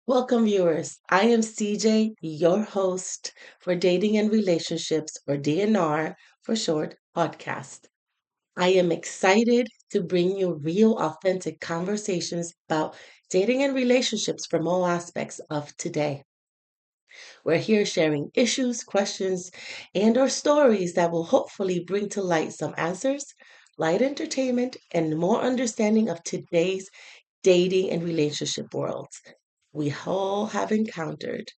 Welcome, viewers. I am CJ, your host for Dating and Relationships, or DNR for short, podcast. I am excited to bring you real, authentic conversations about dating and relationships from all aspects of today. We're here sharing issues, questions, and or stories that will hopefully bring to light some answers, light entertainment, and more understanding of today's dating and relationship worlds we all have encountered.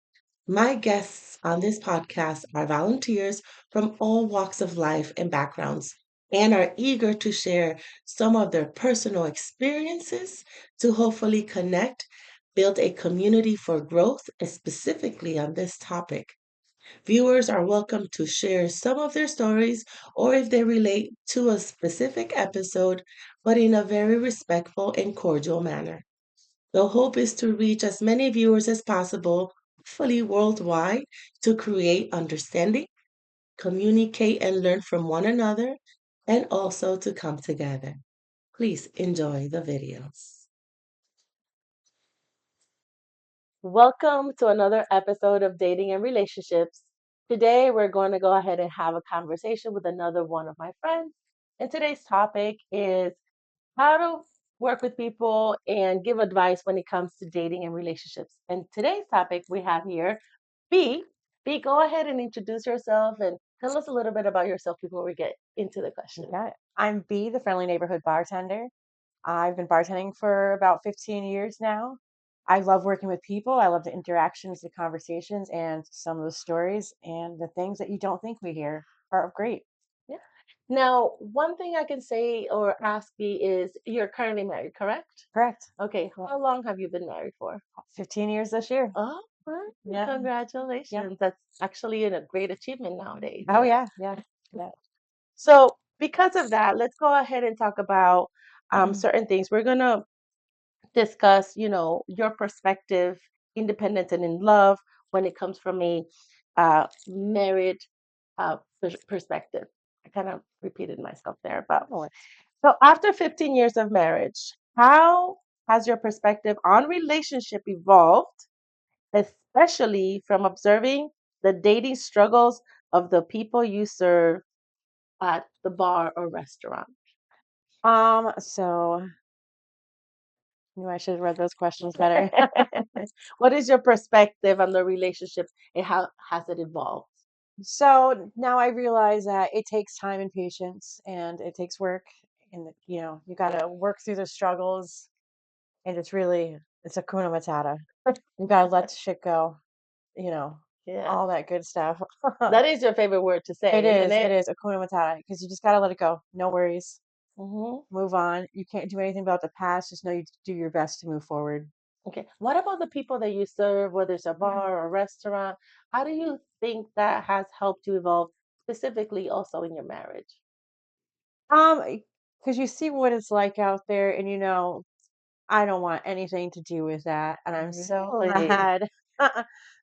My guests on this podcast are volunteers from all walks of life and backgrounds and are eager to share some of their personal experiences to hopefully connect, build a community for growth, and specifically on this topic. Viewers are welcome to share some of their stories or if they relate to a specific episode, but in a very respectful and cordial manner. The hope is to reach as many viewers as possible, hopefully worldwide, to create understanding, communicate and learn from one another, and also to come together. Please enjoy the videos. Welcome to another episode of Dating and Relationships. Today, we're going to go ahead and have a conversation with another one of my friends. And today's topic is how to work with people and give advice when it comes to dating and relationships. And today's topic we have here, B. B, go ahead and introduce yourself and tell us a little bit about yourself before we get into the question. Okay. I'm B, the friendly neighborhood bartender. I've been bartending for about 15 years now. I love working with people. I love the interactions, the conversations, and some of the stories and the things that you don't think we hear are great. Yeah. Now, one thing I can say or ask B is you're currently married, correct? Correct. Okay. How long have you been married for? 15 years this year. Oh, well, Yeah. Yeah. congratulations. That's actually a great achievement nowadays. Oh, yeah. Yeah. Yeah. So, because of that, let's go ahead and talk about certain things. We're going to discuss, your perspective, independence and in love when it comes from a marriage perspective. I kind of repeated myself there, but Oh, so after 15 years of marriage, how has your perspective on relationship evolved, especially from observing the dating struggles of the people you serve at the bar or restaurant? so knew I should have read those questions better. What is your perspective on the relationship and how has it evolved? So now I realize that it takes time and patience and it takes work and you got to work through the struggles and it's a kuna matata. You got to let shit go, you know, Yeah, all that good stuff. that is your favorite word to say, It isn't is, it it? is a kuna matata because you just got to let it go. No worries. Hmm. Move on. You can't do anything about the past. Just know you do your best to move forward. Okay. What about the people that you serve, whether it's a bar or a restaurant? How do you think that has helped you evolve specifically also in your marriage? Because you see what it's like out there and I don't want anything to do with that, and I'm so Really? glad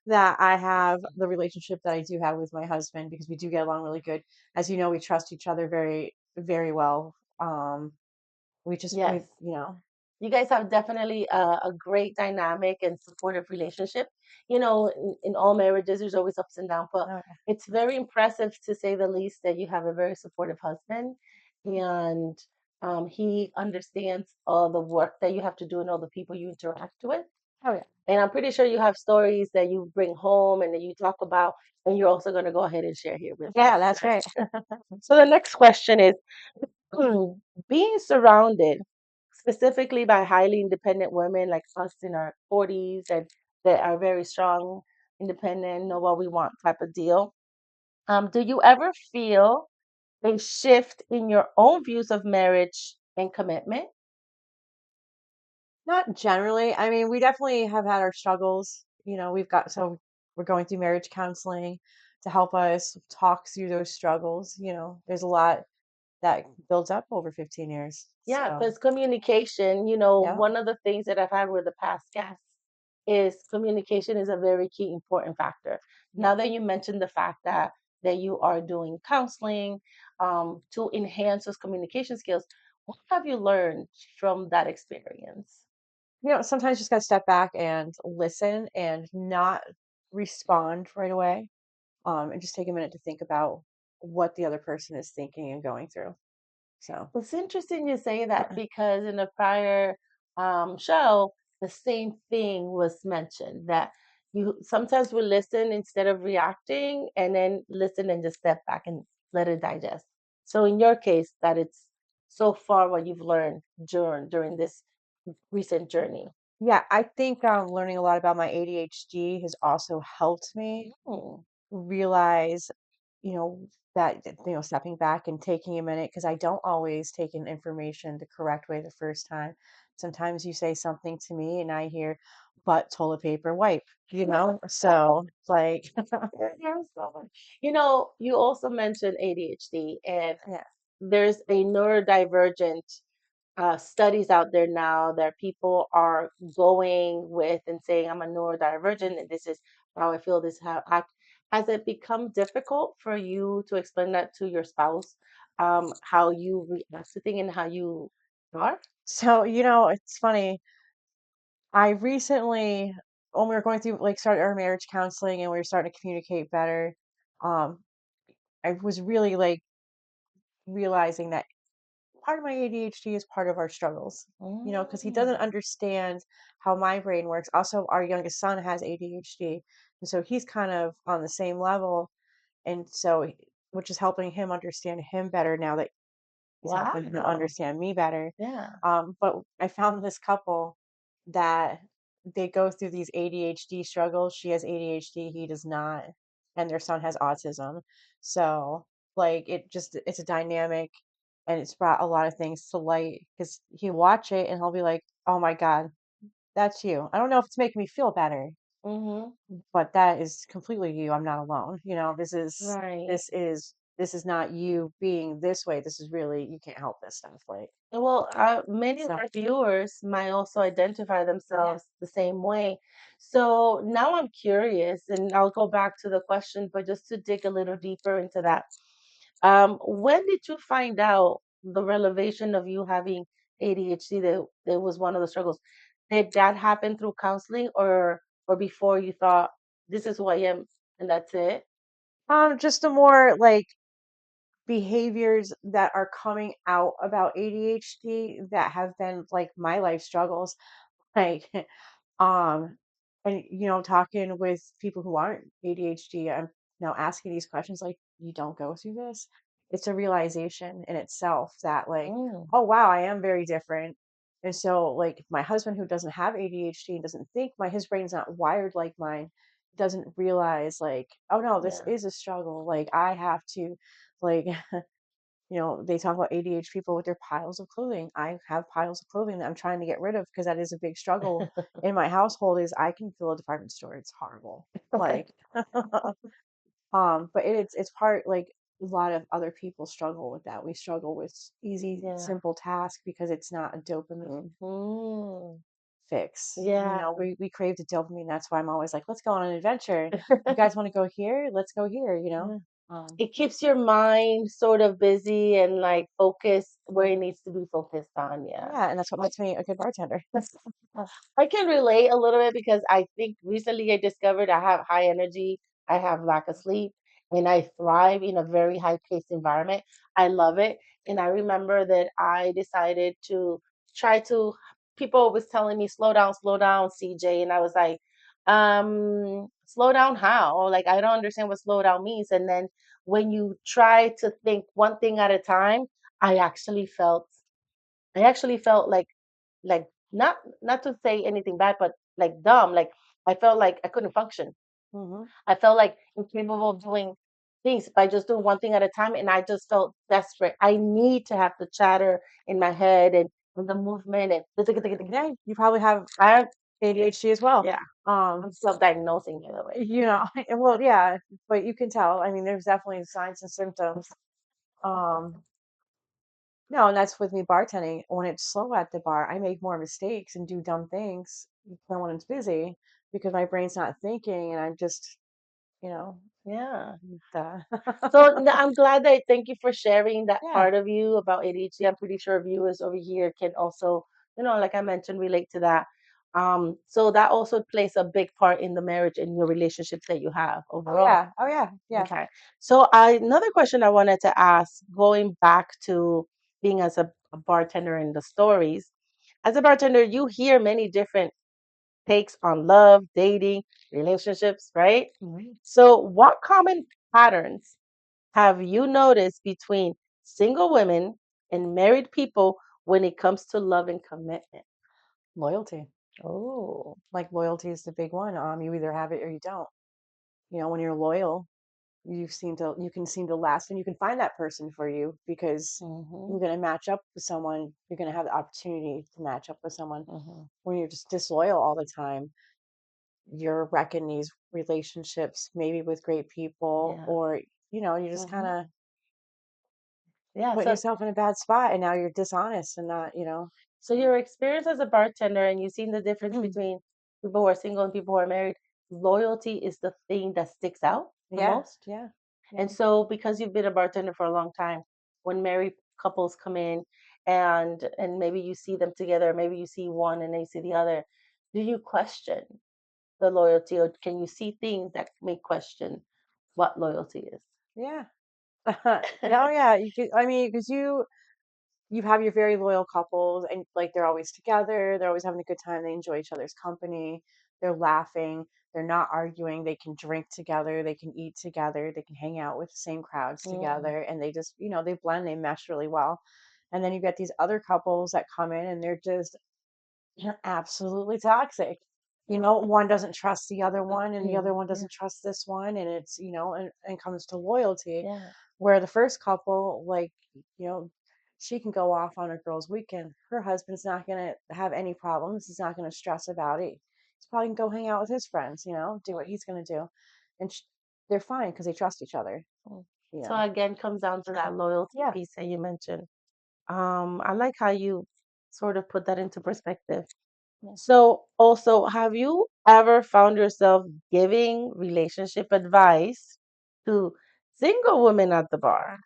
that I have the relationship that I do have with my husband because we do get along really good. As you know, we trust each other very, very well. We just Yes. we. You guys have definitely a great dynamic and supportive relationship. In all marriages, there's always ups and downs, but Oh, it's very impressive to say the least that you have a very supportive husband and he understands all the work that you have to do and all the people you interact with. oh yeah. And I'm pretty sure you have stories that you bring home and that you talk about, and you're also going to go ahead and share here with Yeah, us. that's right. So the next question is being surrounded specifically by highly independent women like us in our 40s and that are very strong, independent, know what we want type of deal. Do you ever feel a shift in your own views of marriage and commitment? Not generally. I mean, we definitely have had our struggles. We're going through marriage counseling to help us talk through those struggles. There's a lot that builds up over 15 years. Yeah, So, because communication, yeah. one of the things that I've had with the past guests is communication is a very key important factor. Yeah. Now that you mentioned the fact that you are doing counseling to enhance those communication skills, what have you learned from that experience? sometimes just gotta step back and listen and not respond right away. And just take a minute to think about what the other person is thinking and going through. So, It's interesting you say that because in a prior show, the same thing was mentioned that you sometimes will listen instead of reacting and then listen and just step back and let it digest. So in your case, that it's so far what you've learned during this recent journey. yeah, I think learning a lot about my ADHD has also helped me Mm, realize, you know, that, stepping back and taking a minute, because I don't always take in information the correct way the first time. Sometimes you say something to me and I hear, but toilet paper wipe. So, like, You're so funny. You know, you also mentioned ADHD, and yeah. there's a neurodivergent studies out there now that people are going with and saying, I'm a neurodivergent and this is how I feel, this is how I act. Has it become difficult for you to explain that to your spouse, how you react to things and how you are? So, it's funny. I recently, when we were going through, like, started our marriage counseling and we were starting to communicate better, um, I was really like realizing that part of my ADHD is part of our struggles, because he doesn't Mm, understand how my brain works. Also, our youngest son has ADHD, and so he's kind of on the same level, and so which is helping him understand him better now that he's helping him wow. understand me better. Yeah. But I found this couple that they go through these ADHD struggles. She has ADHD, he does not, and their son has autism. So, like, it's a dynamic, and it's brought a lot of things to light because he watch it and he'll be like, "Oh my God, that's you." I don't know if it's making me feel better, Hmm. but that is completely you. I'm not alone. Right. This is not you being this way. This is really you can't help this stuff. Like, Well, many of so our viewers might also identify themselves the same way. So now I'm curious, and I'll go back to the question, but just to dig a little deeper into that. When did you find out the revelation of you having ADHD that was one of the struggles? Did that happen through counseling or before you thought this is who I am and that's it? just the more like behaviors that are coming out about ADHD that have been like my life struggles. Like, um, and talking with people who aren't ADHD, I'm now asking these questions like, you don't go through this. It's a realization in itself that, like, Mm, oh wow, I am very different. And so, like, my husband who doesn't have ADHD and doesn't think his brain's not wired like mine, doesn't realize like, oh no, this yeah. is a struggle. Like, I have to, like, they talk about ADHD people with their piles of clothing. I have piles of clothing that I'm trying to get rid of because that is a big struggle in my household is I can fill a department store. It's horrible. Like, but it's part like a lot of other people struggle with that. We struggle with easy, Yeah. simple tasks because it's not a dopamine Mm, fix. yeah. We crave the dopamine. That's why I'm always like, let's go on an adventure. You guys want to go here? Let's go here. Yeah. Um, It keeps your mind sort of busy and like focused where it needs to be focused on. Yeah. yeah, and that's what makes me a good bartender. Uh, I can relate a little bit because I think recently I discovered I have high energy, I have lack of sleep, and I thrive in a very high paced environment. I love it. And I remember that I decided to try to, people was telling me, slow down, CJ. And I was like, slow down how? Like, I don't understand what slow down means. And then when you try to think one thing at a time, I actually felt I actually felt like not to say anything bad, but like dumb. Like I felt like I couldn't function. Hmm. I felt like incapable of doing things by just doing one thing at a time, and I just felt desperate. I need to have the chatter in my head and the movement and Yeah, you probably have I ADHD as well. yeah. Um, I'm self-diagnosing by the way. well, yeah, but you can tell. I mean, there's definitely signs and symptoms. Um, no, and that's with me bartending. When it's slow at the bar, I make more mistakes and do dumb things than when it's busy because my brain's not thinking, and I'm just, you know, Yeah. the So I'm glad that thank you for sharing that yeah, part of you about ADHD. I'm pretty sure viewers over here can also, like I mentioned, relate to that. So that also plays a big part in the marriage and your relationships that you have Oh overall. yeah. Oh yeah. Yeah. Okay. So another question I wanted to ask, going back to being as a bartender in the stories, as a bartender, you hear many different takes on love, dating, relationships, right? Mhm. So what common patterns have you noticed between single women and married people when it comes to love and commitment? Loyalty. Oh. Like loyalty is the big one. You either have it or you don't. When you're loyal, you can seem to last and you can find that person for you because Mm-hmm. you're going to match up with someone. You're going to have the opportunity to match up with someone. Mm-hmm. When you're just disloyal all the time, you're wrecking these relationships, maybe with great people, Yeah. or you're just kind Mm-hmm. of Yeah. putting So yourself in a bad spot, and now you're dishonest and not. So your experience as a bartender and you've seen the difference between people who are single and people who are married, loyalty is the thing that sticks out the Yeah, most. yeah, yeah, And so because you've been a bartender for a long time, when married couples come in and maybe you see them together, maybe you see one and they see the other, do you question the loyalty or can you see things that make question what loyalty is? yeah. Oh yeah, you could, I mean, because you have your very loyal couples and like they're always together, they're always having a good time, they enjoy each other's company, they're laughing, they're not arguing, they can drink together, they can eat together, they can hang out with the same crowds Mm, together, and they just, they blend, they mesh really well. And then you get these other couples that come in and they're just absolutely toxic. One doesn't trust the other one and the other one yeah, doesn't trust this one, and it's, and comes to loyalty, yeah. where the first couple, like, you know, she can go off on a girl's weekend. Her husband's not going to have any problems. He's not going to stress about it. He's probably going to go hang out with his friends, do what he's going to do. And they're fine because they trust each other, Mm. you So know. again, comes down to that loyalty Yeah. piece that you mentioned. I like how you sort of put that into perspective. Yeah. So, also, have you ever found yourself giving relationship advice to single women at the bar?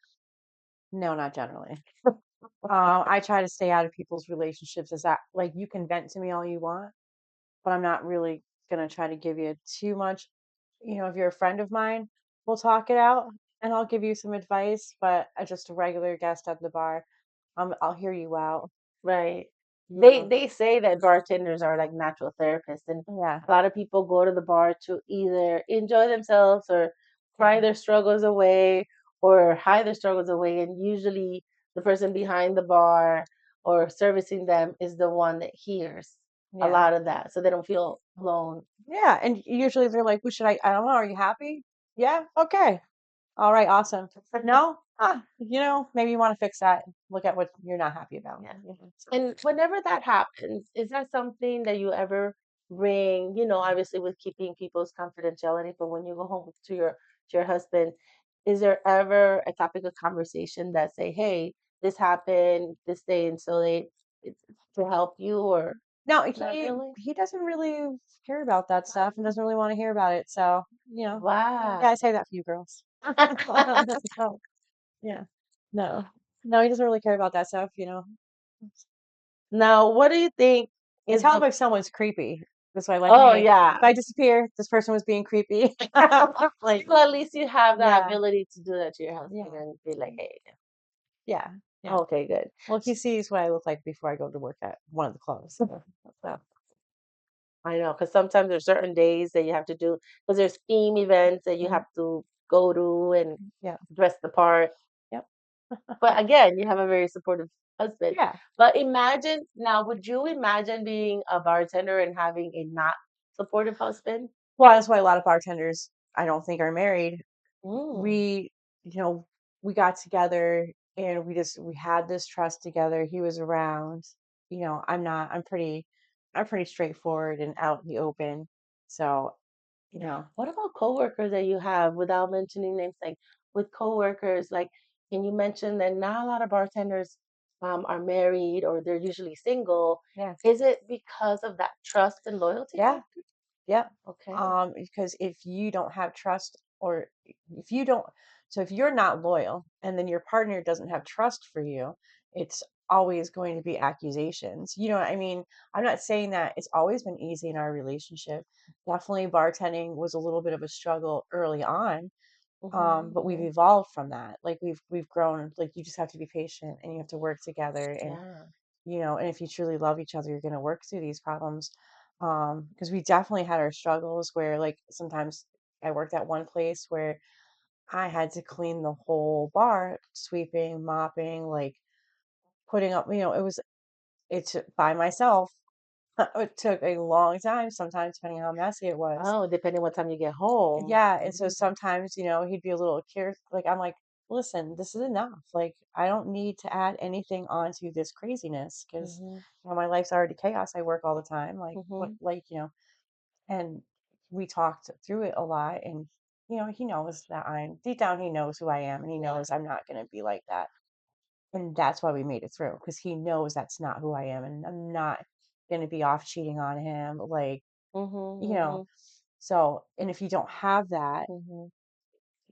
No, not generally. I try to stay out of people's relationships. Is that like you can vent to me all you want, but I'm not really gonna try to give you too much. If you're a friend of mine, we'll talk it out and I'll give you some advice, but just a regular guest at the bar, I'll hear you out. Right. You They say that bartenders are like natural therapists, and Yeah. a lot of people go to the bar to either enjoy themselves or cry Yeah. their struggles away or hide their struggles away. And usually the person behind the bar or servicing them is the one that hears a Yeah. lot of that, so they don't feel alone. Yeah. And usually they're like, "Well, should I don't know, are you happy? Yeah, okay. All right, awesome. No? Maybe you want to fix that. Look at what you're not happy about." Yeah. And whenever that happens, is that something that you ever bring, obviously with keeping people's confidentiality, but when you go home to your husband, is there ever a topic of conversation that say, hey, this happened this day and so they it's to help you or No, not he really? he doesn't really care about that stuff and doesn't really want to hear about it. So, Wow. yeah, I say that for you girls. So, yeah. No. No, he doesn't really care about that stuff. Now, what do you think You is tell the him if someone's creepy. This way, like, oh hey, yeah. if I disappear, this person was being creepy. Like, So at least you have the yeah, ability to do that to your husband yeah, and be like, hey, yeah, yeah. okay, good. Well, he sees what I look like before I go to work at one of the clubs. So, I know, because sometimes there's certain days that you have to do, because there's theme events that you mhm, have to go to and yeah, dress the part. yep, But again, you have a very supportive husband. yeah. But imagine now, would you imagine being a bartender and having a not supportive husband? Well, that's why a lot of bartenders I don't think are married. Mm, We, you know, we got together and we had this trust together. He was around. I'm not. I'm pretty straightforward and out in the open. So, you yeah. know, What about coworkers that you have without mentioning names? Like with coworkers, like, can you mention that not a lot of bartenders are married or they're usually single? yeah, Is it because of that trust and loyalty yeah. factor? Yeah. Okay. Because if you don't have trust, or if you don't, so if you're not loyal and then your partner doesn't have trust for you, it's always going to be accusations. You know what I mean? I'm not saying that it's always been easy in our relationship. Definitely bartending was a little bit of a struggle early on. But we've Mhm. evolved from that. Like we've grown. Like you just have to be patient and you have to work together. And Yeah. and if you truly love each other, you're going to work through these problems. Because we definitely had our struggles where, like, sometimes I worked at one place where I had to clean the whole bar, sweeping, mopping, like putting up, it's by myself. It took a long time sometimes, depending on how messy it was. Oh, depending what time you get home. Yeah, and so Mhm. sometimes, he'd be a little curious. Like, I'm like, listen, this is enough. Like, I don't need to add anything onto this craziness because, Mhm. my life's already chaos. I work all the time. Like, what, Mhm. like, and we talked through it a lot. And, he knows that deep down, he knows who I am and he Yeah. knows I'm not going to be like that. And that's why we made it through because he knows that's not who I am. And I'm not going to be off cheating on him. Like, Mhm. you know, Mhm. so, and if you don't have that, Mhm.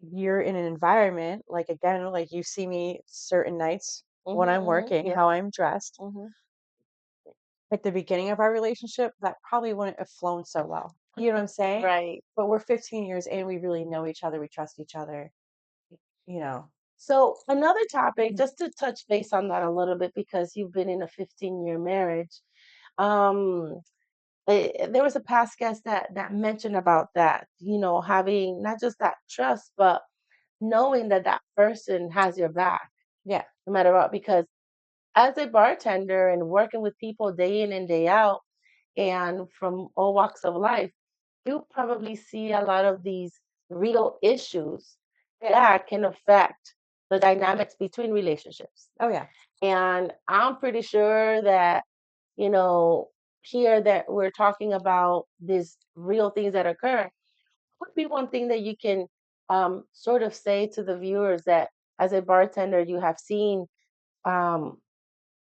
you're in an environment, like, again, like, you see me certain nights when Mhm. I'm Mhm. working, Yeah. how I'm dressed. Mhm. At the beginning of our relationship, that probably wouldn't have flown so well. You know what I'm saying? Right. But we're 15 years in, we really know each other, we trust each other, you know. So another topic, just to touch base on that a little bit, because you've been in a 15-year marriage. Um, there was a past guest that mentioned about that, having not just that trust, but knowing that that person has your back Yeah. no matter what. Because as a bartender and working with people day in and day out, and from all walks of life, you probably see a lot of these real issues that can affect the dynamics between relationships. Oh, yeah. And I'm pretty sure that, you know, here that we're talking about these real things that occur, would be one thing that you can sort of say to the viewers that as a bartender, you have seen um,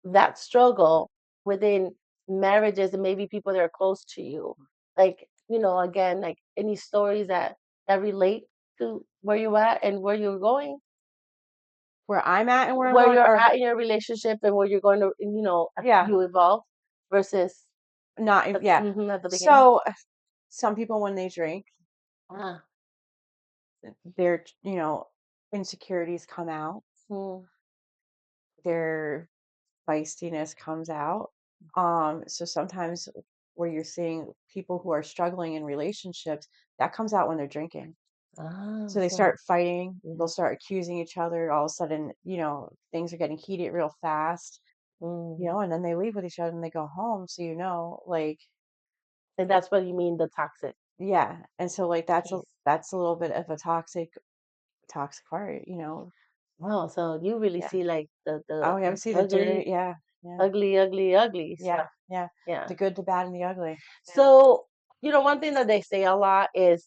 that struggle within marriages and maybe people that are close to you. Like, again, like any stories that relate to where you're at and where you're going, Where I'm at and where I'm where going, you're or at in your relationship and where you're going to, after yeah, you evolve versus yeah. at the beginning. So, some people, when they drink, Ah, their, insecurities come out, mm, their feistiness comes out. So sometimes where you're seeing people who are struggling in relationships, that comes out when they're drinking. So they so start fighting, they'll yeah. start accusing each other. All of a sudden, things are getting heated real fast, Mm. and then they leave with each other and they go home. So, like, And that's what you mean, the toxic yeah. And so, like, piece. that's a little bit of a toxic part. Wow, so you really Yeah. see like the Oh, the, yeah. the See the ugly, dirt. Yeah. Yeah. ugly, ugly, ugly Yeah. stuff. Yeah. Yeah. The good, the bad, and the ugly. So, one thing that they say a lot is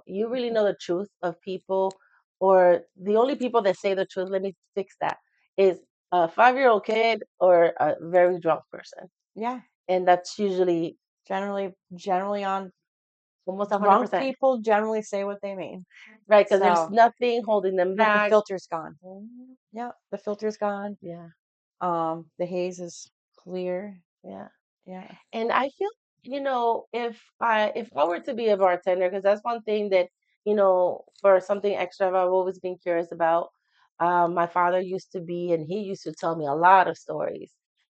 you really know the truth of people, or the only people that say the truth, let me fix that, is a 5-year-old kid or a very drunk person. Yeah. And that's usually Generally on almost drunk 100%, people generally say what they mean. right? Because there's So, nothing holding them but the back. filter's gone. Mm, Yeah, the filter's gone. yeah, The haze is clear. yeah. Yeah. And I feel, if I were to be a bartender, because that's one thing that, for something extra I've always been curious about. My father used to be, and he used to tell me a lot of stories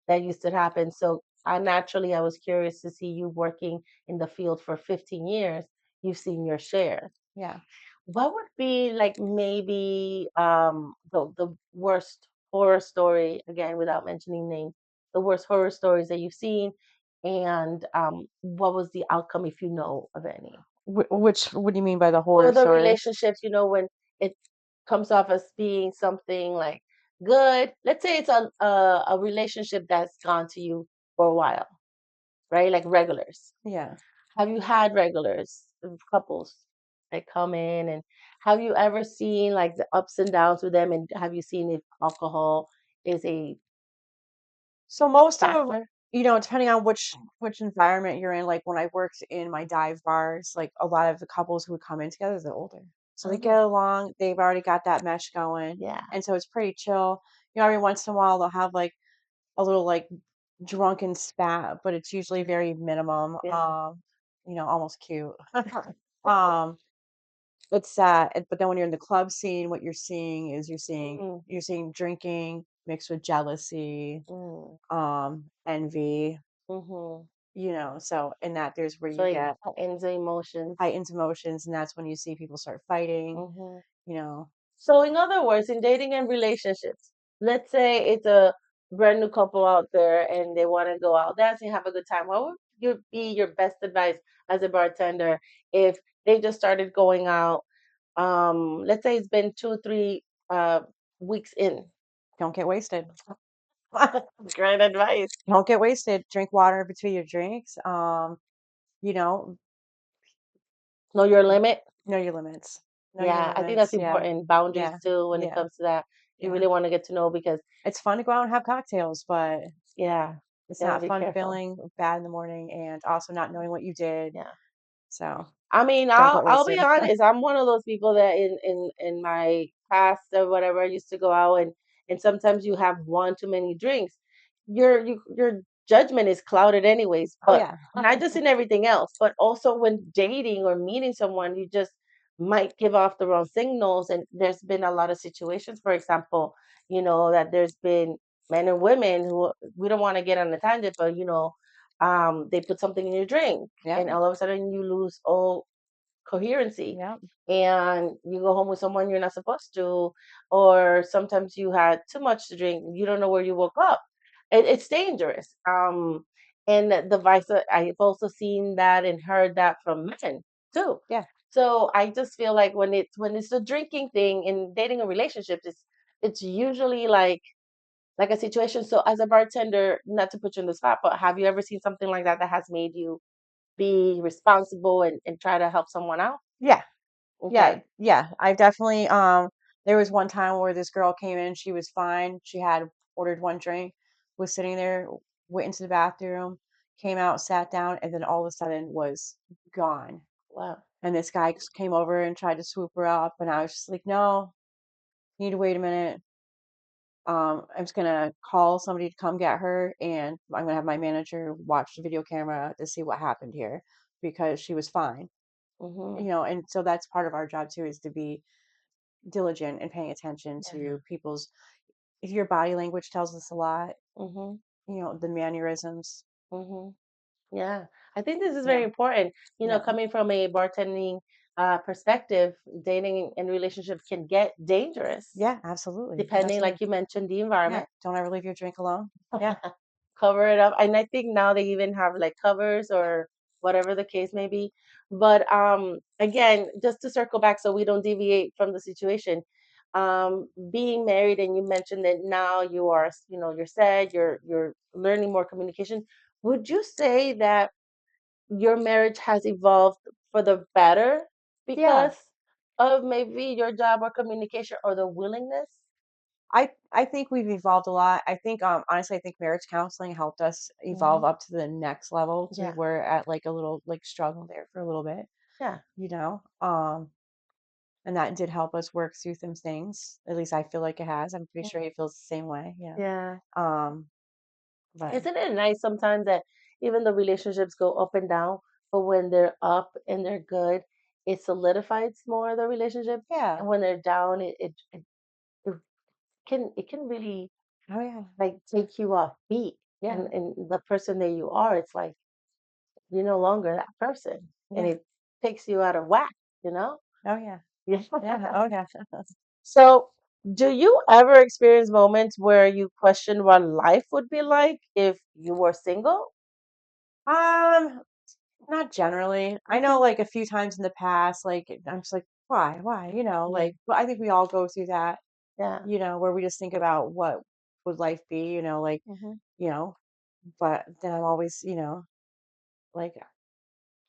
that used to happen. So I was curious to see you working in the field for 15 years. You've seen your share. Yeah. What would be like maybe the worst horror story, again without mentioning names, the worst horror stories that you've seen, and what was the outcome if you know of any? What do you mean by the horror Or the stories? relationships, when it comes off as being something like good. Let's say it's a relationship that's gone to you for a while, right? Like regulars. Yeah. Have you had regulars, couples that come in, and have you ever seen like the ups and downs with them? And have you seen if alcohol is a So most of, factor? depending on which environment you're in, like when I worked in my dive bars, like a lot of the couples who would come in together, they're older. So they get Oh, along, they've already got that mesh going. yeah. And so it's pretty chill. Every once in a while they'll have like a little like drunken spat, but it's usually very minimum. Yeah. Almost cute. um, it's sad, but then when you're in the club scene, what you're seeing is Mm, you're seeing drinking mixed with jealousy, mm, envy, mm-hmm. so in that there's where So you it get ends the emotions. heightened emotions, and that's when you see people start fighting, Mm-hmm. you know. So, in other words, in dating and relationships, let's say it's a brand new couple out there and they want to go out dancing, have a good time. What would be your best advice as a bartender if they just started going out? Let's say it's been 2, 3 weeks in. Don't get wasted. Great advice. Don't get wasted. Drink water between your drinks. You know, Know your limit. know your limits. Know your Yeah, I think that's limits. Yeah. important. Boundaries Yeah. too, when it Yeah. comes to that. You Yeah. really want to get to know because, It's fun to go out and have cocktails, but yeah, it's gotta not be fun careful. feeling bad in the morning and also not knowing what you did. Yeah. So I mean, don't I'll get I'll be wasted. honest. I'm one of those people that in my past or whatever, I used to go out and sometimes you have one too many drinks. Your judgment is clouded anyways. Oh But yeah. not just in everything else, but also when dating or meeting someone, you just might give off the wrong signals. And there's been a lot of situations, for example, that there's been men and women who we don't want to get on the tangent, but they put something in your drink Yeah. and all of a sudden you lose all coherency Yeah. and you go home with someone you're not supposed to, or sometimes you had too much to drink, you don't know where you woke up. It's dangerous. And the vice, I've also seen that and heard that from men too. Yeah. So I just feel like when it's a drinking thing in dating a relationship, it's usually like a situation. So as a bartender, not to put you in the spot, but have you ever seen something like that that has made you be responsible and try to help someone out? Yeah. Yeah. Okay. Yeah. I definitely there was one time where this girl came in, she was fine. She had ordered one drink, was sitting there, went into the bathroom, came out, sat down, and then all of a sudden was gone. Wow. And this guy just came over and tried to swoop her up, and I was just like, "No, you need to wait a minute. I'm just gonna call somebody to come get her, and I'm gonna have my manager watch the video camera to see what happened here because she was fine." Mhm. And so that's part of our job too is to be diligent and paying attention Yeah. to people's. If your body language tells us a lot, Mhm. the mannerisms. Mhm. Yeah. I think this is very Yeah, important. yeah, Coming from a bartending perspective, dating and relationships can get dangerous yeah, absolutely, depending, absolutely. like you mentioned, the Yeah, environment. don't ever leave your drink alone. Yeah, Cover it up. And I think now they even have like covers or whatever the case may be. But again, just to circle back so we don't deviate from the situation, being married and you mentioned that now you are, you're sad, you're learning more communication. Would you say that your marriage has evolved for the better yeah. because of maybe your job or communication or the willingness? I think we've evolved a lot. I think honestly, I think marriage counseling helped us Hmm. evolve up to the next level to Yeah. where at like a little like struggle there for a little bit, Yeah. you know. And that did help us work through some things. At least I feel like it has. I'm pretty sure he feels the same way. Yeah. Yeah. Um, but Isn't it nice sometimes that even the relationships go up and down, but when they're up and they're good, it solidifies more the relationship. yeah. And when they're down, it it can really Oh yeah. like take you off beat. Yeah. And the person that you are, it's like you're no longer that person. And Yeah. it takes you out of whack, you know? Oh yeah. Yeah. Yeah. Oh yeah. So do you ever experience moments where you question what life would be like if you were single? um, Not generally. I know Okay. like a few times in the past, like I'm just like, why? Why? Yeah. Like but I think we all go through that, Yeah. where we just think about what would life be, Hmm. you know, but then I'm always, like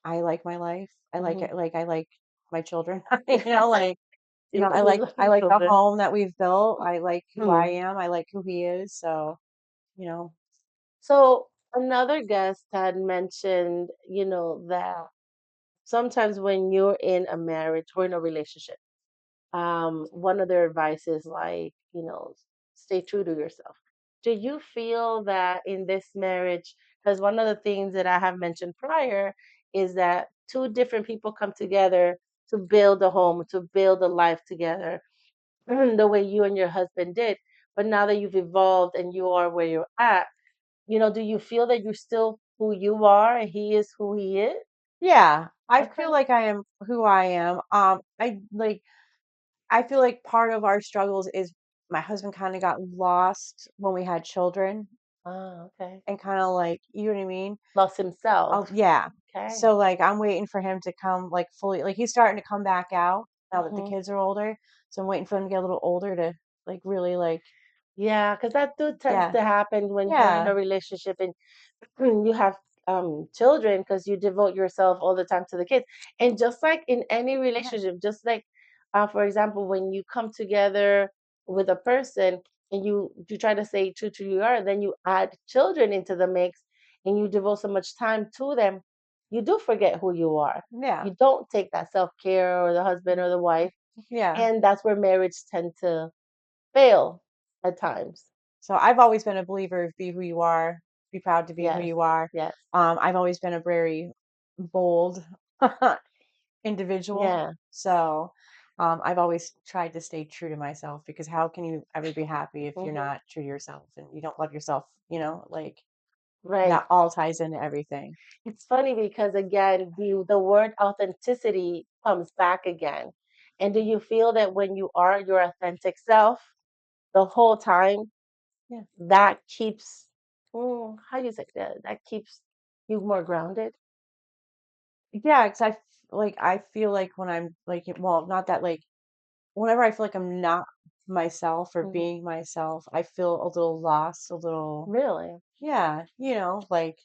I like my life. I like Hmm. it like I like my children. like, You always I love I your like the children. home that we've built. I like who I Hmm. am. I like who he is. So, you know, So another guest had mentioned, that sometimes when you're in a marriage or in a relationship, one of their advice is like, stay true to yourself. Do you feel that in this marriage, because one of the things that I have mentioned prior is that two different people come together to build a home, to build a life together, the way you and your husband did. But now that you've evolved and you are where you're at, do you feel that you're still who you are and he is who he is? Yeah, I feel Okay. like I am who I am. I feel like part of our struggles is my husband kind of got lost when we had children Ah, okay. and kind of like, you know what I mean? Lost Oh, himself. yeah. Okay. So like I'm waiting for him to come like fully like he's starting to come back out now that the Hmm. kids are older. So I'm waiting for him to get a little older to like really like Yeah, because that do tends yeah. to happen when you're in Yeah. a relationship and you have children because you devote yourself all the time to the kids. And just like in any Yeah. relationship, just like for example, when you come together with a person and you try to stay true to who you are, then you add children into the mix and you devote so much time to them, you do forget who you are. Yeah. You don't take that self-care or the husband or the wife, Yeah. and that's where marriage tend to fail at times. So I've always been a believer of be who you are, be proud to be who Yes. you are. Yes. I've always been a very bold individual. Yeah. So I've always tried to stay true to myself because how can you ever be happy if you're Hmm. not true to yourself and you don't love yourself, you know, like Right. that all ties into everything. It's funny because again, the word authenticity comes back again. And do you feel that when you are your authentic self the whole time, Yeah. that keeps, how do you say that? That keeps you more grounded? Yeah, because like I feel like when I'm like well, not that like whenever I feel like I'm not myself or Hmm. being myself, I feel a little lost, a little Really? yeah, you know, like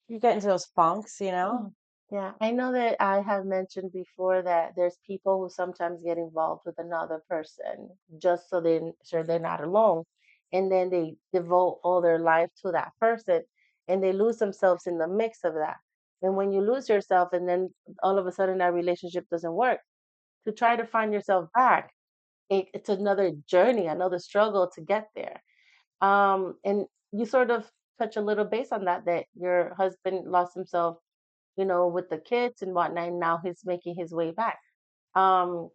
you get into those funks, you know? Mm. Yeah, I know that I have mentioned before that there's people who sometimes get involved with another person just so they're sure they're not alone. And then they devote all their life to that person and they lose themselves in the mix of that. And when you lose yourself and then all of a sudden that relationship doesn't work, to try to find yourself back, it's another journey, another struggle to get there. And you sort of touch a little base on that, that your husband lost himself with the kids and whatnot. And now he's making his way back. Um,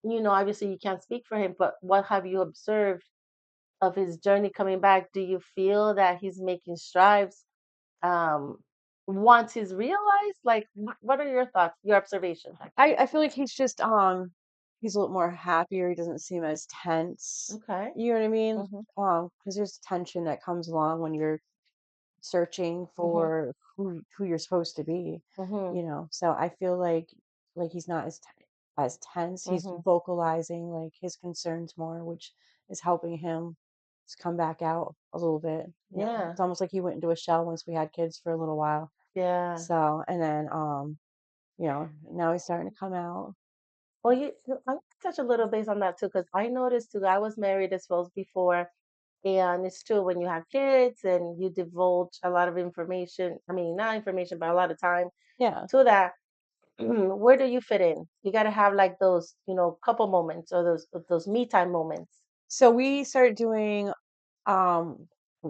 obviously you can't speak for him, but what have you observed of his journey coming back? Do you feel that he's making strides? Um, once he's realized, like, what are your thoughts, your observations, actually? I feel like he's a little more happier. He doesn't seem as tense. Okay. You know what I mean? Mhm. Because there's tension that comes along when you're searching Mhm. for who you're supposed to be, Mhm. you know. So I feel like he's not as tense. He's Mhm. vocalizing like his concerns more, which is helping him to come back out a little bit. You know, Yeah. it's almost like he went into a shell once we had kids for a little while. Yeah. So and then you know, now he's starting to come out. Well, I touch a little base on that too, because I noticed too. I was married as well before, and it's true when you have kids and you divulge a lot of information. I mean, not information, but a lot of time Yeah. to that. Where do you fit in? You got to have like those, couple moments or those me time moments. So we started doing um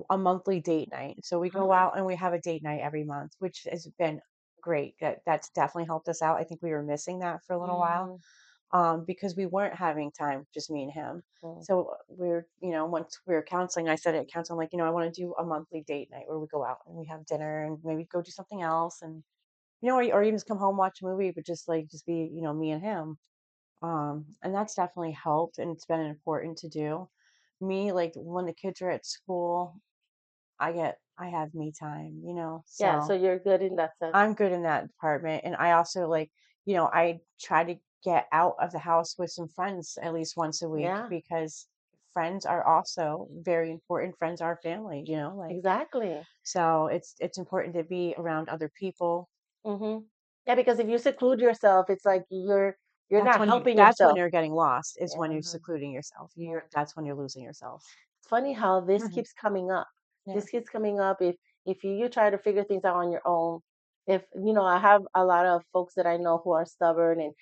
a monthly date night. So we go Mhm. out and we have a date night every month, which has been great. That's definitely helped us out. I think we were missing that for a little while Mhm. because we weren't having time, just me and him. Mhm. So we're, you know, once we were counseling, I said at counseling, like, you know, I want to do a monthly date night where we go out and we have dinner and maybe go do something else and, you know, or even just come home, watch a movie, but just be, you know, me and him. And that's definitely helped and it's been important to do. Me, like when the kids are at school, I have me time, you know. Yeah, so So you're good in that sense. I'm good in that department. And I also like, you know, I try to get out of the house with some friends at least once a week Yeah, because friends are also very important. Friends are family, you know, like exactly. so it's important to be around other people. Hmm. Yeah, because if you seclude yourself, it's like you're not helping That's when yourself. you're getting lost is when you're Yeah. secluding yourself. Yeah. That's when you're losing yourself. It's funny how this Mhm. keeps coming up. Yeah. This keeps coming up if you try to figure things out on your own. if I have a lot of folks that I know who are stubborn, and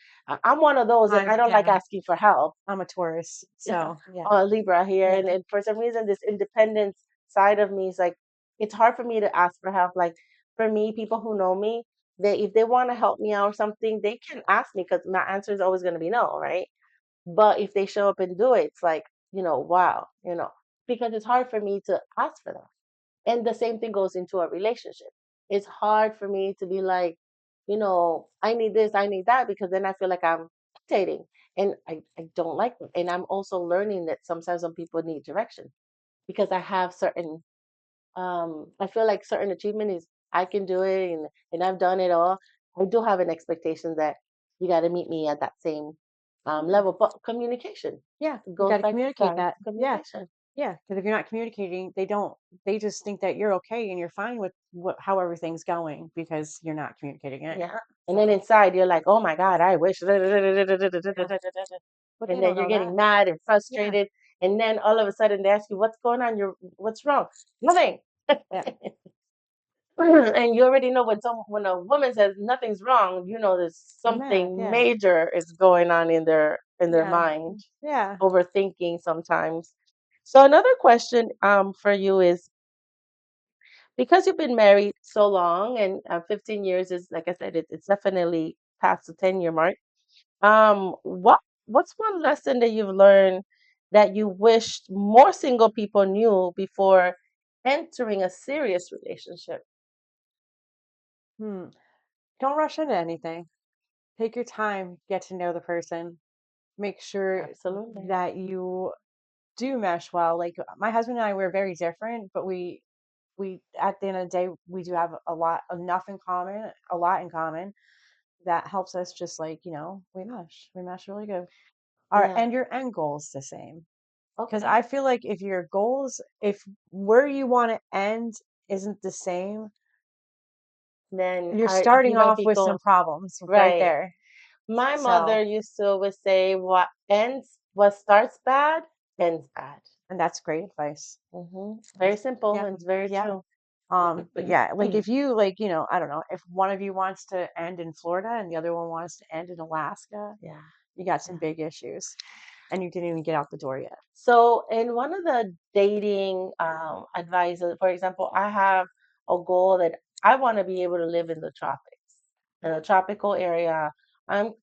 I'm one of those, and I don't like Yeah, asking for help. I'm a Taurus, so yeah, Libra here, yeah. and for some reason, this independence side of me is like, it's hard for me to ask for help. Like for me, people who know me, they if they want to help me out or something, they can ask me because my answer is always going to be no, right? But if they show up and do it, it's like, wow, because it's hard for me to ask for that. And the same thing goes into a relationship. It's hard for me to be like, I need this, I need that, because then I feel like I'm dictating. And I don't like them. And I'm also learning that sometimes some people need direction because I have certain, I feel like certain achievement is I can do it, and I've done it all. I do have an expectation that you got to meet me at that same level. But communication Yeah, you goes got to back to communicate signs that. of Yeah, communication. yeah. Because if you're not communicating, they just think that you're okay and you're fine with how everything's going because you're not communicating it. Yeah. And then So inside you're like, oh my God, I wish. yeah, but they And then don't you're know getting that. mad and Yeah, frustrated. And then all of a sudden they ask you, what's going on? What's wrong? Nothing. yeah. And you already know when a woman says nothing's wrong, there's They're mad. something Yeah, major is going on in their yeah, mind, yeah. overthinking sometimes. So another question for you is, because you've been married so long, and 15 years is, like I said, it's definitely past the 10-year mark. What's one lesson that you've learned that you wished more single people knew before entering a serious relationship? Hmm. Don't rush into anything. Take your time, get to know the person. Make sure Absolutely. that you do mesh well. Like my husband and I, we're very different, but we at the end of the day, we do have enough in common, a lot in common that helps us just like, we mesh really good. Our Yeah. and your end goal is the same. Because I Okay. feel like if where you want to end isn't the same, Then you're starting you might off be with some going problems right right. there. My So, mother used to always say, what starts bad ends bad." and that's great advice. Very simple Yeah. and it's very Yeah. true. But yeah, like if you like, I don't know, if one of you wants to end in Florida and the other one wants to end in Alaska, Yeah. you got some Yeah. big issues and you didn't even get out the door yet. So, in one of the dating advices, for example, I have a goal that I want to be able to live in the tropics, in a tropical area. I'm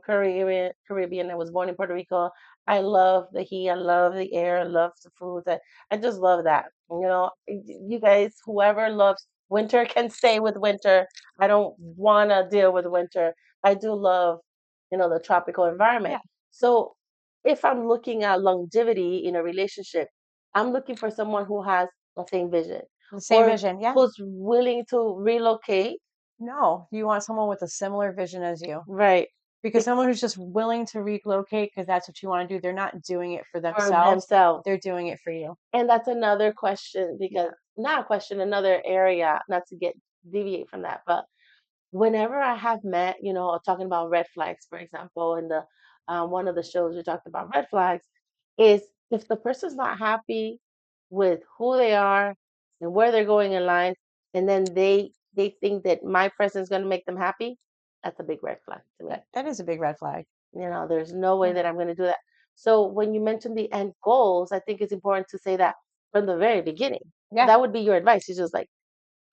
Caribbean. I was born in Puerto Rico. I love the heat. I love the air. I love the food. I just love that. You guys, whoever loves winter can stay with winter. I don't want to deal with winter. I do love, the tropical environment. Yeah. So if I'm looking at longevity in a relationship, I'm looking for someone who has the same vision The same or vision. Yeah. who's willing to relocate. No, you want someone with a similar vision as you. Right. Because Be- someone who's just willing to relocate because that's what you want to do, they're not doing it for For themselves, themselves. they're doing it for you. And that's another question, because Yeah. not a question, another area, not to get deviate from that, but whenever I have met, talking about red flags, for example, in the one of the shows we talked about red flags, is if the person's not happy with who they are and where they're going in life, and then they think that my presence is going to make them happy, that's a big red flag to me. That is a big red flag. There's no way Yeah. that I'm going to do that. So when you mention the end goals, I think it's important to say that from the very beginning. Yeah. That would be your advice. It's just like,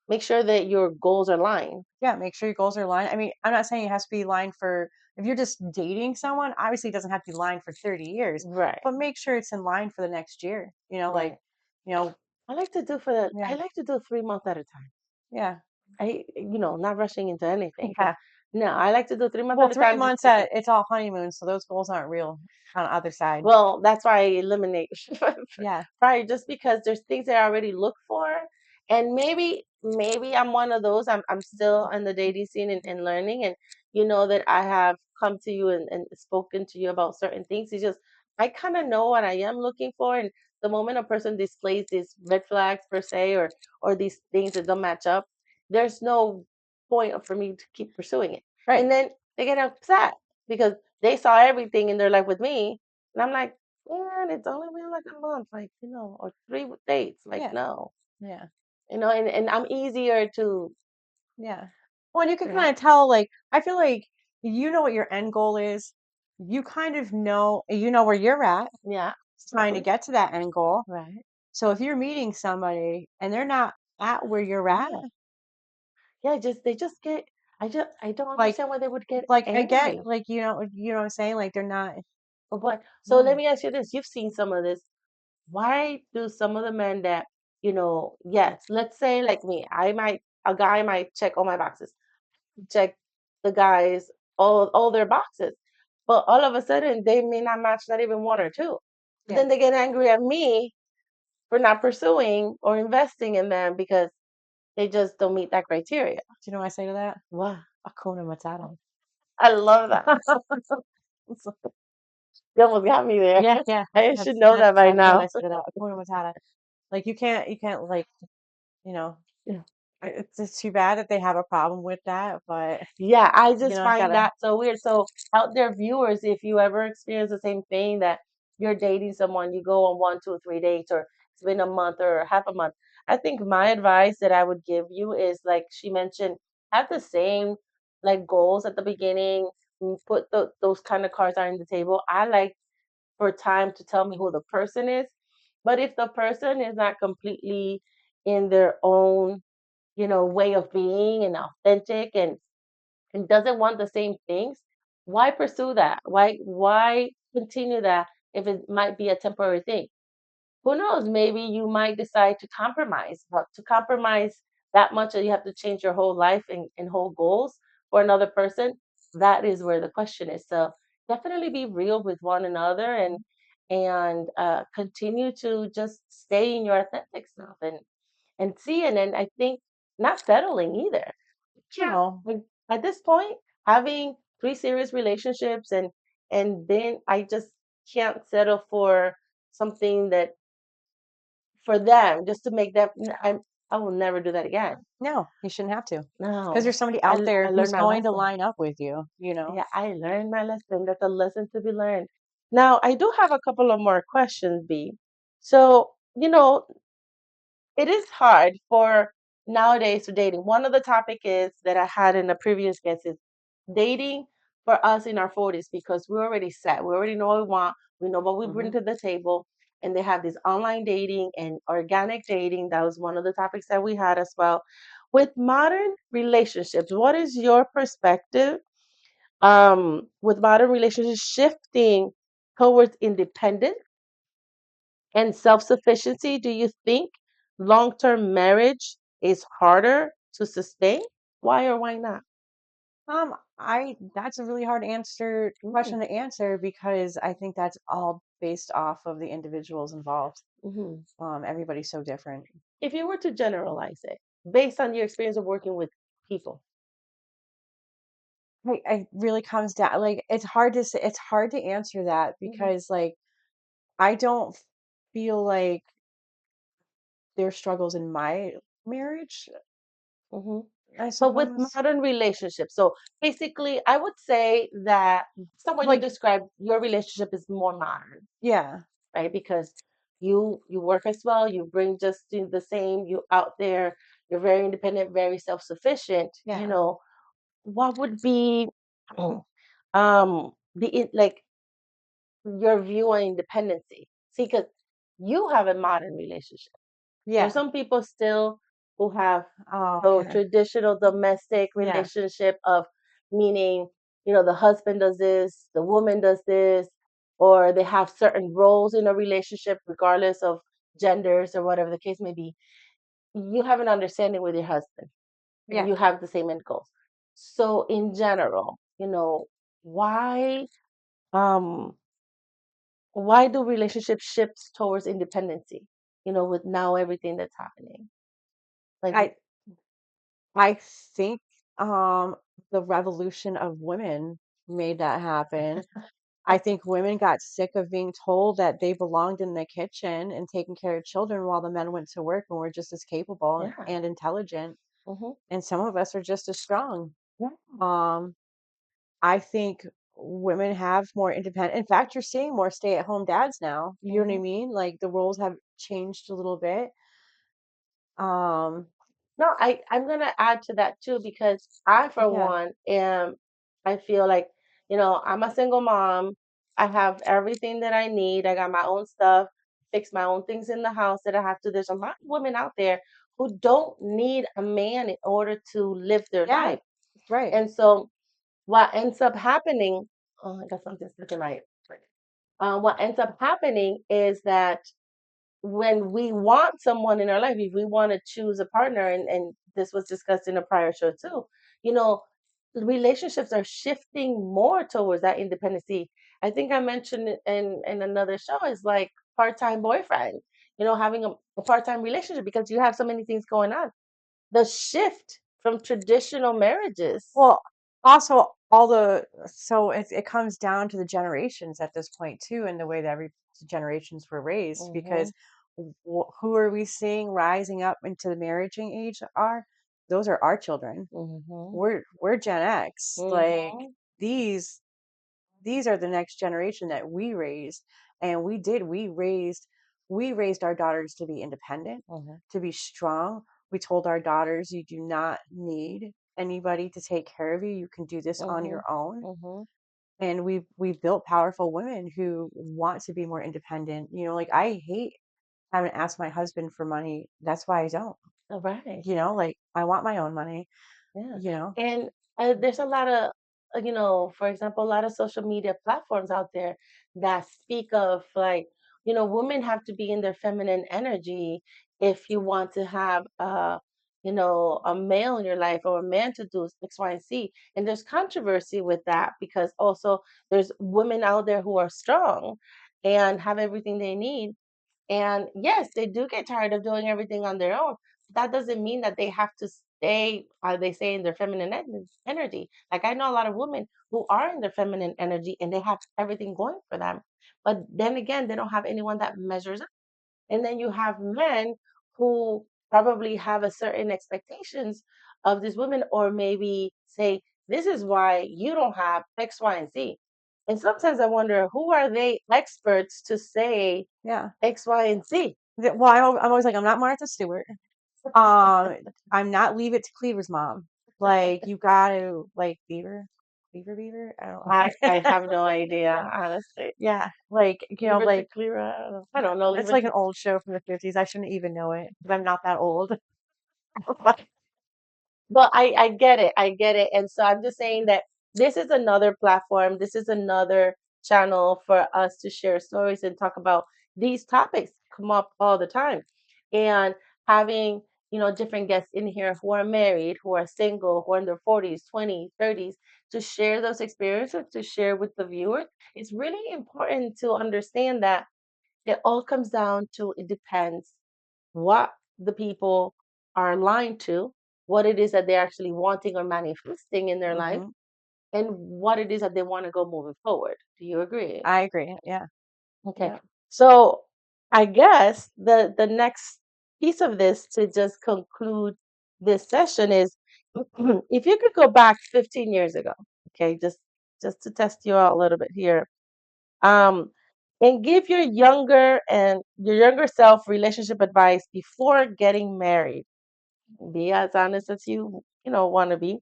make sure that your goals are aligned. Yeah, make sure your goals are aligned. I mean, I'm not saying it has to be lined for if you're just dating someone, obviously it doesn't have to be lined for 30 years, Right. but make sure it's in line for the next year. Like, Right. you know, I yeah, like to do 3 months at a time. yeah, Not rushing into anything, but yeah. no, I like to do 3 months Well, at a three time just months because. it's all honeymoon, so those goals aren't real on the other side. Well, that's why I eliminate Yeah, probably just because there's things that I already look for, and maybe I'm one of those. I'm still in the dating scene and learning, and that I have come to you and spoken to you about certain things. It's just I kind of know what I am looking for, and the moment a person displays these red flags per se, or these things that don't match up, there's no point for me to keep pursuing it. right. And then they get upset because they saw everything in their life with me, and I'm like, man, it's only been like a month, like, or three dates. Like, Yeah, no, yeah, and I'm easier to yeah. Well, and you can kind right? of tell, like, I feel like you know what your end goal is. You kind of know, you know where you're at Yeah, of trying to course. get to that end goal. Right. So if you're meeting somebody and they're not at where you're at, Yeah. Yeah, just they just get I don't like, understand why they would get I get, angry. like, you know what I'm saying? Like, they're not, But what so let yeah, me ask you this. You've seen some of this. Why do some of the men that, yes, let's say like me, a guy might check all my boxes, check the guys all their boxes. But all of a sudden they may not match not even one or two. yeah. Then they get angry at me for not pursuing or investing in them because they just don't meet that criteria. Do you know what I say to that? Wow. Hakuna Matata. I love that. You almost got me there. Yeah, yeah. I That's should know that's that by exactly what I now. say to that. Hakuna Matata. Like, you can't, like, you know, Yeah. it's too bad that they have a problem with that, but Yeah, I you just know, find gotta, that so weird. So, out there, viewers, if you ever experience the same thing that you're dating someone, you go on 1, 2, 3 dates, or it's been a month or half a month, I think my advice that I would give you is like she mentioned, have the same like goals at the beginning. Put those kind of cards on the table. I like for time to tell me who the person is, but if the person is not completely in their own, way of being and authentic and doesn't want the same things, why pursue that? Why continue that if it might be a temporary thing? Who knows? Maybe you might decide to compromise, but to compromise that much that you have to change your whole life and whole goals for another person, that is where the question is. So definitely be real with one another and continue to just stay in your authentic self and see. And then I think not settling either. Yeah, no, like at this point, having three serious relationships and then I just can't settle for something that for them just to make them. I will never do that again. no, you shouldn't have to. Because No, there's somebody out I there who's learned my going to lesson. line up with you, you know? Yeah, I learned my lesson. That's a lesson to be learned. Now, I do have a couple of more questions, B. So, it is hard for nowadays for dating. One of the topic is that I had in a previous guest is dating for us in our 40s because we're already set. We already know what we want. We know what we bring Hmm. to the table. And they have this online dating and organic dating. That was one of the topics that we had as well. With modern relationships, what is your perspective with modern relationships shifting towards independence and self sufficiency? Do you think long term marriage is harder to sustain? Why or why not? That's a really hard Mm-hmm. question to answer because I think that's all based off of the individuals involved. Hmm. Everybody's so different. If you were to generalize it based on your experience of working with people. It really comes down, like, it's hard to answer that Hmm. because, like, I don't feel like there's struggles in my marriage, Hmm. I But with suppose. modern relationships, so basically, I would say that someone you Like, described, your relationship is more modern, yeah, right? Because you work as well, you bring just the same, you out there, you're very independent, very self-sufficient. yeah, What would be like your view on independency? See, because you have a modern relationship. There's yeah. some people still who have Oh, the okay. traditional domestic Yeah, relationship of meaning, the husband does this, the woman does this, or they have certain roles in a relationship, regardless of genders or whatever the case may be. You have an understanding with your husband and yeah. you have the same end goals. So in general, why um why do relationships shift towards independency? With now everything that's happening. Like I I think the revolution of women made that happen. I think women got sick of being told that they belonged in the kitchen and taking care of children while the men went to work and were just as capable yeah. and intelligent. Hmm. And some of us are just as strong. Yeah. Um, I think women have more independent. In fact, you're seeing more stay-at-home dads now. You know what I Hmm. mean? Like, the roles have changed a little bit. Um, No, I'm gonna add to that too because I, for Yeah. one, I feel like, I'm a single mom. I have everything that I need. I got my own stuff, fix my own things in the house that I have to. There's a lot of women out there who don't need a man in order to live their Yeah. life. Right. And so what ends up happening, oh, I got something stuck in my, what ends up happening is that when we want someone in our life, if we want to choose a partner, and this was discussed in a prior show too, you know, relationships are shifting more towards that independency. I think I mentioned it in another show is like part-time boyfriend, having a part-time relationship because you have so many things going on. The shift from traditional marriages. Well, also all the so it comes down to the generations at this point too, and the way that every generations were raised. Hmm. Because who are we seeing rising up into the marrying age? Are those are our children? Hmm. We're Gen X. Like Hmm. these these are the next generation that we raised, and we raised our daughters to be independent, Hmm. to be strong. We told our daughters, you do not need anybody to take care of you. You can do this on Hmm. your own. Hmm. And we've built powerful women who want to be more independent. Like I hate having to ask my husband for money. That's why I don't. All right. Like I want my own money, Yeah. you know. And there's a lot of, for example, a lot of social media platforms out there that speak of like, women have to be in their feminine energy if you want to have a male in your life or a man to do X, Y, and Z. And there's controversy with that because also there's women out there who are strong and have everything they need, and yes, they do get tired of doing everything on their own. That doesn't mean that they have to stay, they say, in their feminine energy. Like I know a lot of women who are in their feminine energy and they have everything going for them. But then again, they don't have anyone that measures up. And then you have men who probably have a certain expectations of these women, or maybe say, this is why you don't have X, Y, and Z. And sometimes I wonder, who are they experts to say Yeah. X, Y, and Z? Well, I'm always like, I'm not Martha Stewart. Um, I'm not Leave It to Cleaver's mom. Like you gotta like Beaver. I I don't. have no idea, honestly. Yeah, like Leave it to like clear. I don't know. Leave it's it like to. an old show from the 50s. I shouldn't even know it because I'm not that old. But I get it. I get it. And so I'm just saying that this is another platform. This is another channel for us to share stories and talk about these topics come up all the time. And having, different guests in here who are married, who are single, who are in their 40s, 20s, 30s, to share those experiences, to share with the viewers. It's really important to understand that it all comes down to it depends what the people are aligned to, what it is that they're actually wanting or manifesting in their life, Hmm. and what it is that they want to go moving forward. Do you agree? I agree. Yeah. Okay. Yeah. So I guess the next piece of this to just conclude this session is if you could go back 15 years ago, okay, just to test you out a little bit here, um, and give your younger self relationship advice before getting married. Be as honest as you want to be.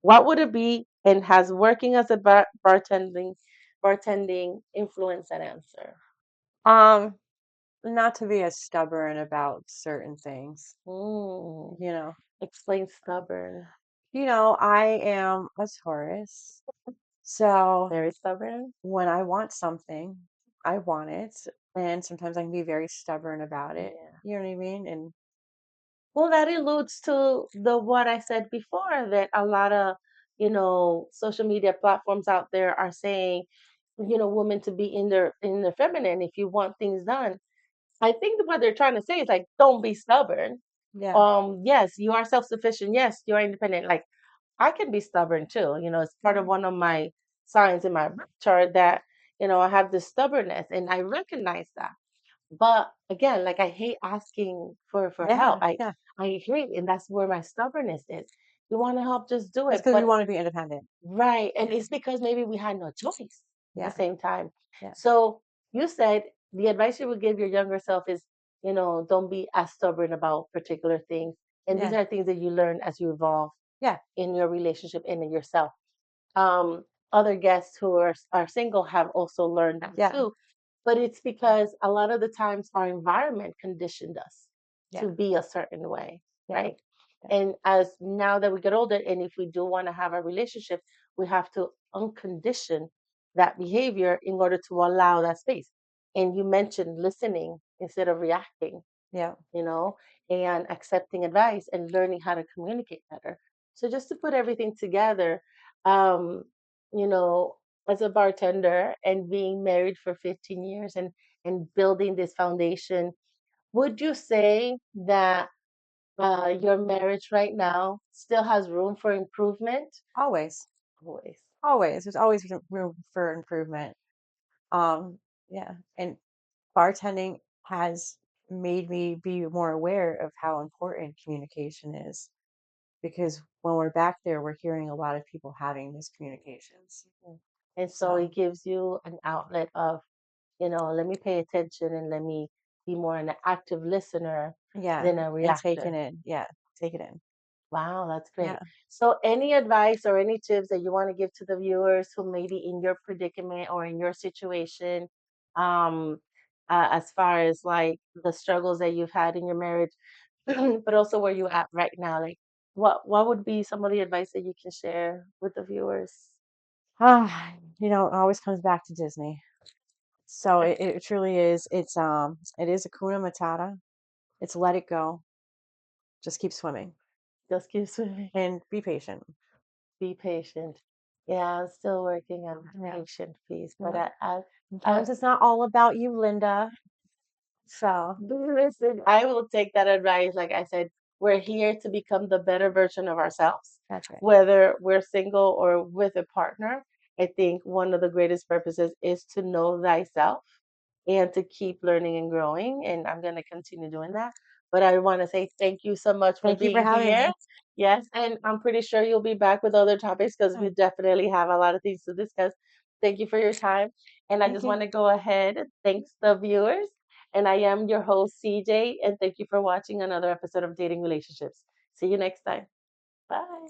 What would it be, and has working as a bartending influence that answer? Um, Not to be as stubborn about certain things. Mm, You know. explain stubborn. I am a Taurus. So Very stubborn. when I want something, I want it. And sometimes I can be very stubborn about it. Yeah. You know what I mean? And Well, that alludes to the what I said before, that a lot of social media platforms out there are saying, women to be in their feminine if you want things done. I think what they're trying to say is like, don't be stubborn. yeah. Yes, you are self-sufficient. Yes, you're independent. Like I can be stubborn too. It's part of Yeah. one of my signs in my birth chart that, I have this stubbornness and I recognize that. But again, like I hate asking for help. Yeah. I Yeah. I hate, and that's where my stubbornness is. You want to help, just do It's it. because we But want to be independent. right, and it's because maybe we had no choice at the Yeah. same time. Yeah. So you said the advice you would give your younger self is, don't be as stubborn about particular things. And these Yeah. are things that you learn as you evolve Yeah. in your relationship and in yourself. Other guests who are single have also learned that Yeah. too, but it's because a lot of the times our environment conditioned us Yeah. to be a certain way, Yeah. right? Yeah. And as now that we get older, and if we do want to have a relationship, we have to uncondition that behavior in order to allow that space. And you mentioned listening instead of reacting, Yeah. you know, and accepting advice and learning how to communicate better. So just to put everything together, um, you know, as a bartender and being married for 15 years and building this foundation, would you say that your marriage right now still has room for improvement? Always. Always. Always. There's always room for improvement. Yeah. And bartending has made me be more aware of how important communication is, because when we're back there, we're hearing a lot of people having miscommunications. Mhm. And so So, it gives you an outlet of, let me pay attention and let me be more an active listener yeah, than a and take it reactor. in. Yeah, take it in. Wow, that's great. Yeah. So, any advice or any tips that you want to give to the viewers who may be in your predicament or in your situation, um, as far as like the struggles that you've had in your marriage, but also where you at right now? Like, what would be some of the advice that you can share with the viewers? It always comes back to Disney. So it truly is. It is Akuna Matata. It's let it go. Just keep swimming Just keep swimming. and be patient. Be patient. Yeah, I'm still working on the Yeah. patient piece, but Yeah. I Sometimes it's not all about you, Linda. So listen, I will take that advice. Like I said, we're here to become the better version of ourselves, that's right. whether we're single or with a partner. I think one of the greatest purposes is to know thyself and to keep learning and growing. And I'm going to continue doing that. But I want to say thank you so much for Thank you for being having here. me. Yes. And I'm pretty sure you'll be back with other topics because we Mm, definitely have a lot of things to discuss. Thank you for your time. And I thank just you. want to go ahead. Thanks, the viewers. And I am your host, CJ. And thank you for watching another episode of Dating Relationships. See you next time. Bye.